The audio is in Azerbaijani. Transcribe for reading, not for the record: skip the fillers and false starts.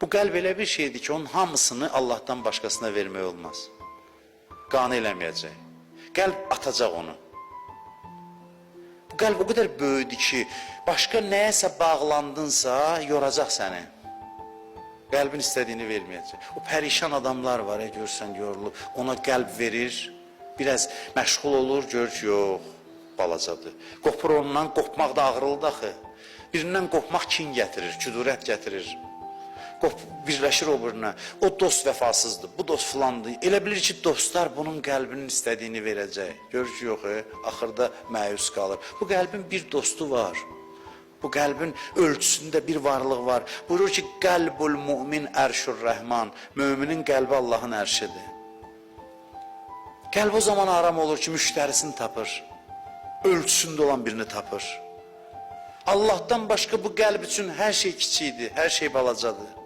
Bu qəlb elə bir şeydir ki, onun hamısını Allahdan başqasına vermək olmaz. Qane eləməyəcək. Qəlb atacaq onu. Bu qəlb o qədər böyüdür ki, başqa nəyəsə bağlandınsa, yoracaq səni. Qəlbin istədiyini verməyəcək. O pərişan adamlar var, görsən, yorulub, ona qəlb verir, biraz məşğul olur, gör ki, yox, balacadır. Qopur ondan, qopmaq da ağrılıdır axı. Birindən qopmaq kin gətirir, küdurət gətirir. Birləşir o birine. O dost vəfasızdır, bu dost filandır. Elə bilir ki, dostlar bunun qəlbinin istədiyini verəcək. Görür ki, yox, axırda məyus qalır. Bu qəlbin bir dostu var. Bu qəlbin ölçüsündə bir varlıq var. Buyurur ki, qəlbul mümin ərşur rəhman. Müminin qəlbi Allahın ərşidir. Qəlb o zaman aram olur ki, müştərisini tapır. Ölçüsündə olan birini tapır. Allah'tan başqa bu qəlb üçün hər şey kiçikdir, hər şey balacadır.